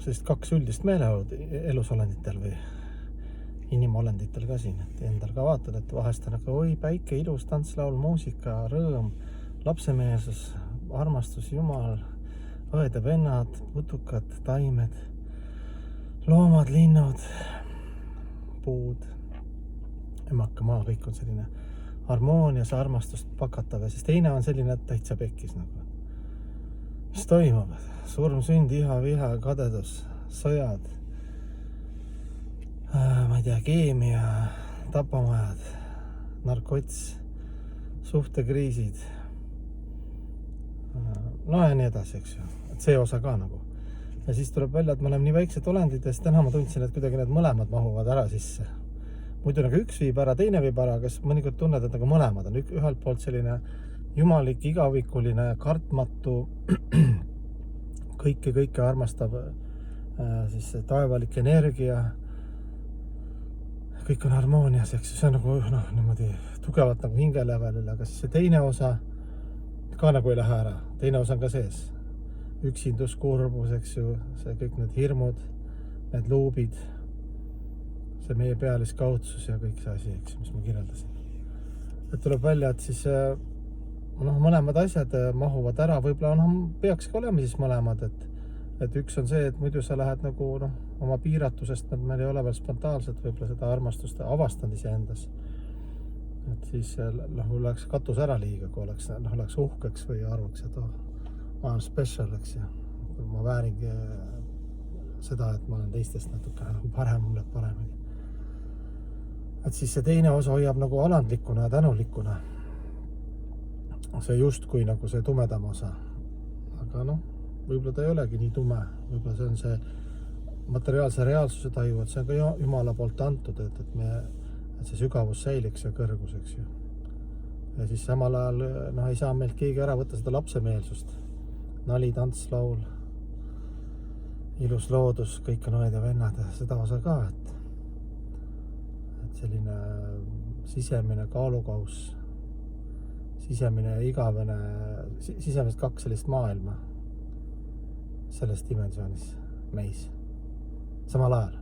sellist kaks üldist meeleolud elusolenditel või inimolenditel ka siin, et endal ka vaatad, et vahest on aga oi, päike, ilus tantslaul, muusika, rõõm, lapsemeelsus, armastus, jumal, õed ja vennad, putukad, taimed, loomad, linnud, puud, emaka maa, kõik on selline harmoonias, armastust pakatav ja siis teine on selline, et täitsa pekkis nagu. Mis toimub? Surm, sünd, iha, viha, kadedus, sõjad, ma ei tea, keemia, tapamajad, narkots, suhtekriisid, no ja nii edasi, eks ju. Et see osa ka nagu. Ja siis tuleb välja, et me oleme nii väiksed olendid ja siis täna ma tundsin, et kuidagi need mõlemad mahuvad ära sisse. Muidu nagu üks viib ära, teine viib ära, kas mõnikord tunned, et nagu mõlemad on ühelt poolt selline jumalik, igavikuline, kartmatu, kõike armastab siis taevalik energia, kõik on harmoonias, eks see on nagu niimoodi tugevalt nagu hingelevelil, aga siis see teine osa ka nagu ei lähe ära, teine osa on ka sees. Üksindus, kurbus, eks ju, see kõik need hirmud, need luubid, see meie pealiskaudsus ja kõik see asi, eks, mis ma kirjeldasin. Et tuleb välja, et siis mõlemad asjad mahuvad ära, võib-olla peakski olema siis mõlemad, et üks on see, et muidu sa lähed nagu oma piiratusest, meil ei ole veel spontaanselt võib-olla seda armastust avastanud ise endas. Et siis läheks katus ära liiga, kui oleks uhkeks või arvaks, et ma olen special, eks ja ma vääringi seda, et ma olen teistest natuke parem, mulle paremini. Et siis see teine osa hoiab nagu alandlikuna ja tänulikuna. See justkui nagu see tumedam osa. Aga võib-olla ta ei olegi nii tume. Võib-olla see on see materiaalse reaalsuse taju, et see on ka Jumala poolt antud, et see sügavus säiliks ja kõrgus, eks ju. Ja siis samal ajal ei saa meilt keegi ära võtta seda lapsemeelsust. Nali, tants, laul, ilus loodus, kõik on õed ja vennad ja seda osa ka, et selline sisemine kaalukaus, sisemine igavene, sisemist kaks sellist maailma selles dimensioonis meis samal ajal.